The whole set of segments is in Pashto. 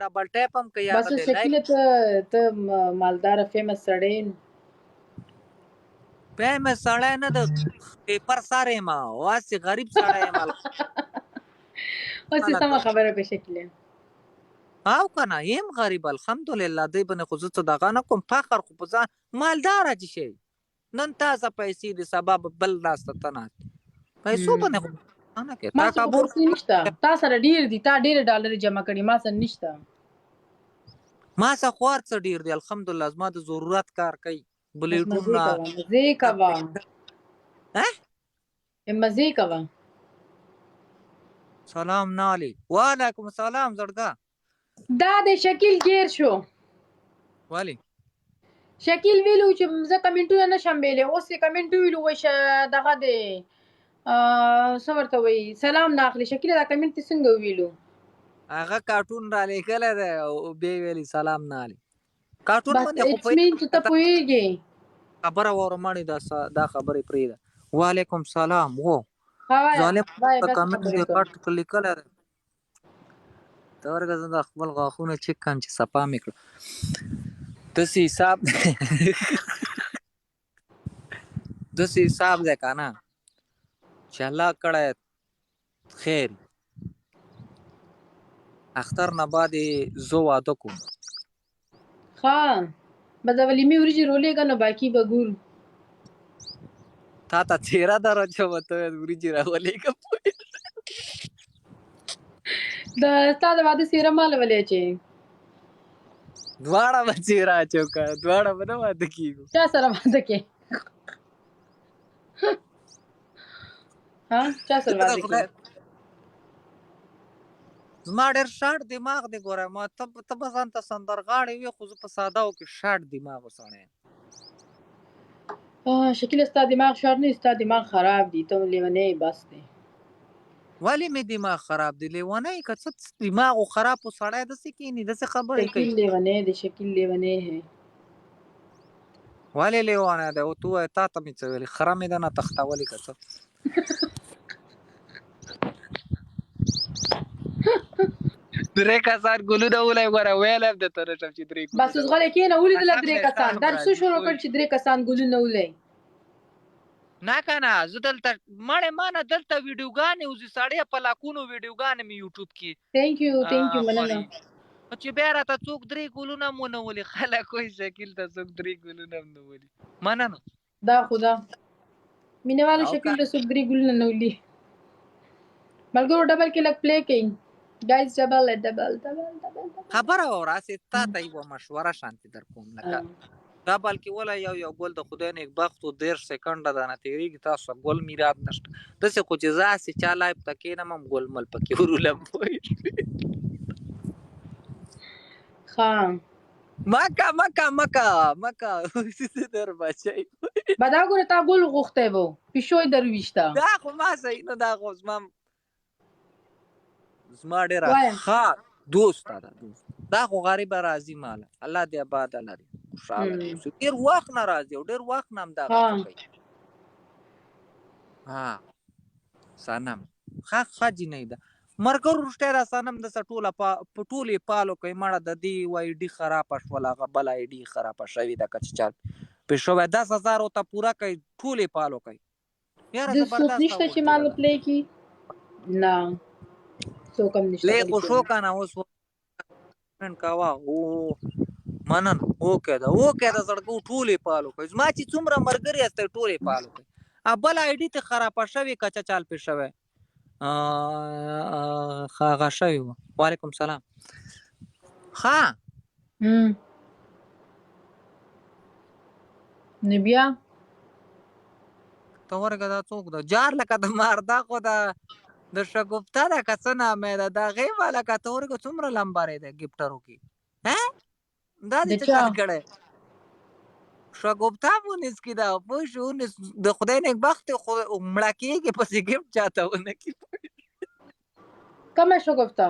ډبل ټیپ هم کوي بس هغه دی شکیله ته مالدار فیمس سړی فیمس سړی نه د پیپر سره ما واسي غریب سړی ما اوس سم خبره په شکیله او کنه یم غریب الحمدلله دی بنه خو زه دغه نه کوم فخر خو په ځان مالدار دي شي نن تاسو پیسې د سبب بل راست تنه پیسو بنه خو نه کې ما څه تکبر پیسې نشته تا سره ډیر دي تا ډیر ډالر جمع کړي ما سره نشته ما څه خور څه ډیر دی الحمدلله زما د ضرورت کار کوي بلیډونه مزه کوا مزه کوا سلام نالی وعلیکم السلام زړګه دا د شکیل گیر شو ولی شکیل ویلو چې زه کمنټونه نشم ویلې اوس یې کمنټ ویلو وشه دغه دی څه ورته وایي سلام نه اخلي شکیل دا کمنټ څنګه ویلو هغه کارټون را لیکل دی او بیا ویلي سلام نالی کارټون بس باندې خو اټس مین چې ته پوهېږې خبره وروماني دا خبرې پرېږده وعلیکم سلام وو خوایا ظالم بای بس کمنټ خبرې دې کوم غټ لیکل دی ته ورګه زه د خپل غاښونه چیک کړم چې صفا مې کړه داسې حساب داسې حساب دی که نه چې الله کړی خیر اختر نه بعد زه واده کوم ښه به د ولیمې وریجې رولېږه نو باقي به ګورو تا ته څېره درچوه ته وریجې راولېږم ستا د واده څېره ما لولې چې دواړه به څېره اچو که دواړه به نه واده کېږو چا سره واده کې ها چا سره واده کې زما ډېر شاړ دماغ دی ګوره ما ته به ځان ته سندرغاړی وي خو زه په سادهو کې شاړ دماغ سړی شکیل ستا دماغ شاړ نه ستا دماغ خراب دی ته لیونی بس دی ولې مې دماغ خراب دی لیونی که څه دماغ خراب و سړی داسې کښېني داسې خبرې کوي شکیل لیونی دی شکیل لیونی ہے ولې لیونی دی ته ووایه تا ته مې څه ویلي خره مې ده نه تښتولې که څه درې کسان ګلونه ولای ګوره ویلی هم درته نشم چې درې بس اوس غلی کښېنه ولیدله درې کسان در څه شروع کړ چې درې کسان ګلونه ولئ نه که نه زه دلته مړې ما نه دلته ویډیوګانې وځي سړی په لاکونو ویډیوګانې مې یوټیوب کې تھینک یو مننه چې بیا راته څوک درې ګلونه هم ونه ولي خلک وایي شکیل ته څوک درې ګلونه هم نه ولي مننه دا خدا مینهوالو شکیل ته څوک درې ګلونه نه ولي ملګرو ډبل کې لږ پلی کوي ګایز ډبل خبره واوره هسې تا ته یوه مشوره شانتې در کوم لکه ډبل کې وله یو ګل د خدای نیکبختو 10 سکنډه دانه تېرېږي تاسو ګل میراد نشته داسې خو چې زه هسې چا لایف ته کښېنم هم ګل مل پکې ورولم ښه مکه در بچی به دا ګوره تا ګل غوښتی و پیشو یې درویشته دا خو ما صحیح نه دا خو زما ډېره ښه دوست ده دا خو غریبه راځي ماله الله دې آباده لري خوشحاله دې اوسي ډېر وخت نه راځي او ډېر وخت نه همدغه کوي صنم ښه جینۍ ده ملګرو رښتیا دا صنم داسې په ټولې پالو کوي مړه د دې یوه ایډي خرابه شوله هغه بله ایډي خرابه شوې ده که چې چا پې شوی 10,000 ورته پوره کوي ټولې پالو کوي څوک نشته چې ما پلی کړي نه څوک هم نشته پلی خو شو که نه اوس کوه مننه اوکې ده زړګو ټولې پالو کوي زما چې څومره ملګري هستی ټولې پالو کوي بله ایډي ته خرابه شوې که چا چال پې شوی هغه شوی و وعلیکم سلام ښه نو بیا ته ورګه دا څوک ده جار لکه د ماردا خو د شګفته ده که څه نامې ده د هغې به لکه ته ورګه څومره لمبرې ده ګفټرو کې دا دې څه چل کړی شګفته مونیس کې ده پوه شو د خدای نیکبخت مړه کېږي پسې ګفټ چاته ونه کړي کومه شګفته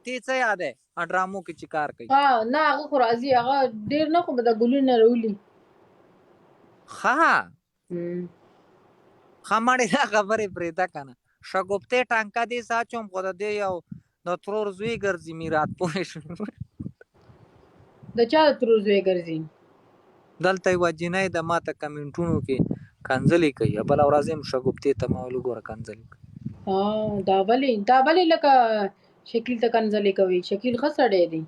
ته څه یادی ډرامو کې چې کار کوي نه هغه خو راځي هغه ډېر نه خو به د ګلونه راولي ښه مړې دا خبرې پرېږده که نه شګفتې ټانکه دې ساچوم خو د دې یو د ترور زوی ګرځي میرات پوه شو. د چا د ترور زوی ګرځي؟ دلته یوه جنۍ د ماته کمنټونو کې کنځلې کوي، بله ورځ هم شګفتې ته ما ویل ګوره کنځلې کوي. دا ولې لکه شکیل ته کنځلې کوي؟ شکیل ښه سړی دی.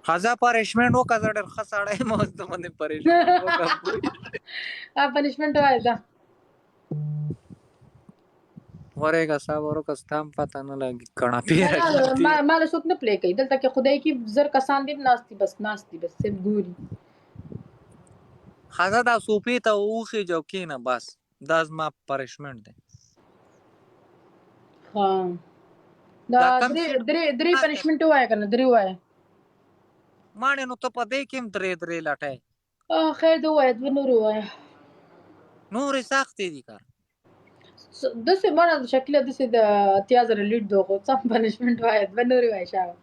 خزه پریشمنټ وکړه، زه ډېر ښه سړی یم، اوس د باندې پریشمنټ وکړه. پنشمنټ وایه ده. ورېږه صبر وکړه، ستا هم پته نه لګي کڼاپېره ګرځي. ما له څوک نه پلی کوي دلته کې، خدای کې زر کسان دي ناست دي، بس صرف ګوري. ښځه دا صوفې ته وخېږه او کښېنه، بس دا زما پریشمنټ دی. ها دا درې پنشمنټ ووایه که نه، درې ووایه. ماڼې نو ته په دې کې هم درې لټی. خیر ده ووایه، دوه نورې ووایه. نورې سختې دي که داسې ماڼه د شکله داسې د اتیا زره لیټ دو، خو سم پنشمنټ وایه، دوه نورې وایه. شابه.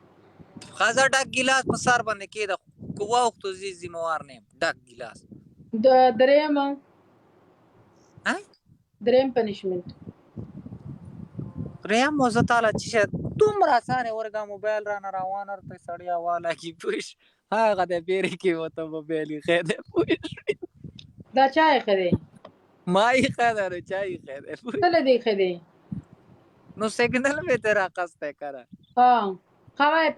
ښځه ډک ګیلاس په سر باندې کېږده، که واوښتو زه ذمهوار نه یم. ډک ګیلاس درېیم پنشمنټ. درېیم مو زه تاله چې شاید دومره اسانې ورګه موبایل رانه روان ورته سړی حواله کړي پوه شوې. هغه دی بیرې کې ورته موبایل ایښی دی پوه شوې. دا چا ایښی دی؟ ما ایښی دی نو چا ایښی دی؟ کله دې ایښی دی؟ نو سیګنل مې ترې اخیستی که نه. ښه وایه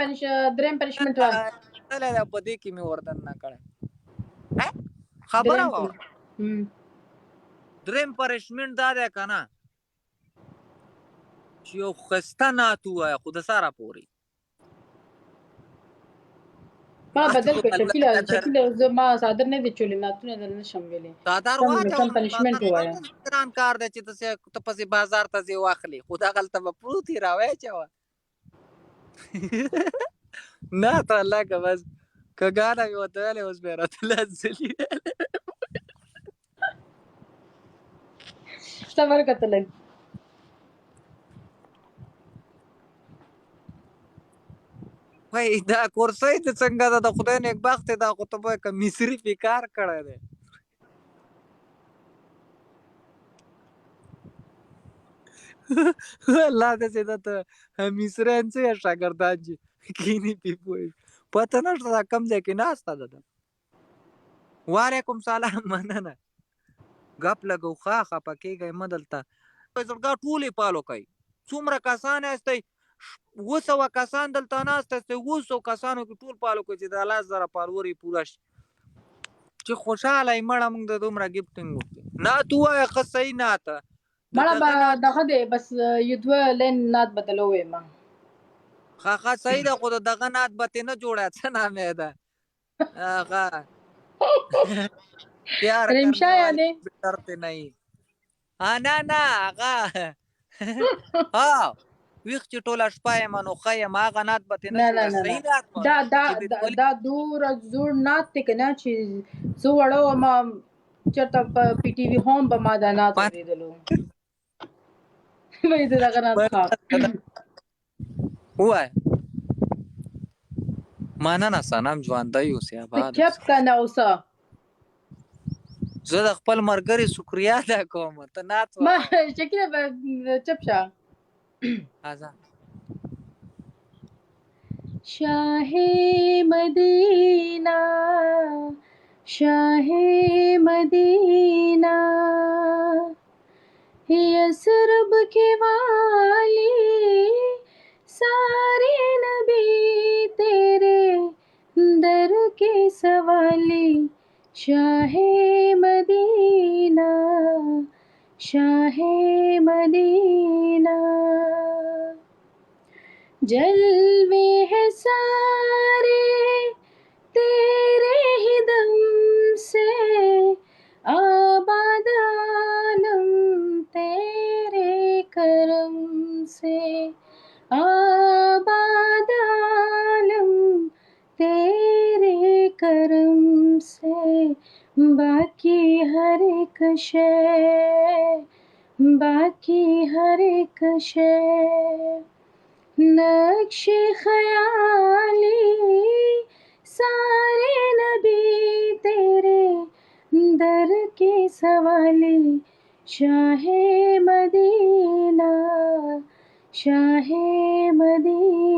درېیم پنشمنټ وایه. تللی دی په دې کې مې وردننه کړی. خبره وه درېیم پنشمنټ دا دی که نه چې یو ښایسته نعت ووایه، خو د سره پورې. ما بدل کړ شکیله، ما څادر نه دی چولی، نعتونه در نشم ویلی. څادر واچوه، کم پنشمنټ ووایه. ګران کار دی چې ته پسې بازار ته ځې واخلې، خو دغلته به پروت یې راواچوه. نه ته لکه بس کږانه مې ورته ویلې، اوس بیا راته لس ځلې صبر کته لږ. وای دا کورسۍ د څنګه ده، د خدای نیکبخت دی، دا خو ته به که مصري پې کار کړی دی. الله داسې ده ته مصریان څه یا شاګردان چې کښېني پې پوه پته نه شته دا کوم ځای کې ناسته ده. وعلیکم سلام، مننه. ګپ لګو ښه خفه کېږئ مه دلته. زړګا ټولې پالو کوي. څومره کسان یاستئ؟ 700 کسان دلته ناست یاستئ. 700 کسانو کې ټول پالو کوي چې دا 10,000 فالوور یې پوره شي چې خوشحاله یې. مړه موږ د دومره ګفټینګ وکړو. نعت ووایه ښه صحیح نعت. مړه به دغه دی، بس یو دوه لین نعت به درله ووایم. ښه صحیح ده، خو د دغه نعت به ترې نه جوړه. څه نام یې ده هغه پیار رمشا یعنې کرتے نہیں. نه هغه ویښ چې ټوله شپه یم نو ښه یم، هغه نعت به ترې نه جوړه. صحیح نعت دا دومره زوړ نعت دی که نه چې زه وړه ومه چېرته په پي ټي وي هم به ما دا نعت اورېدلو. وایي د دغه نعت ښه ووایه. مننه صنم، ژوندی اوسې، اباد چپ که نه اوسه. زه د خپل ملګري شکریا ادا کوم. ته نعت وایه. شکیله به چپ شه. شاہ مدینہ شاہ مدینہ یثرب کے والی سارے نبی تیرے در کے سوالی. شاہ مدینہ شاہ مدینہ جلوے ہے سارے تیرے ہی دم سے آباد عالم تیرے کرم سے آباد عالم تیرے کرم سے. باقی ہر ایک شے باقی ہر ایک شے نقش خیالی سارے نبی تیرے در کے سوالی. شاہ مدینہ شاه مدینه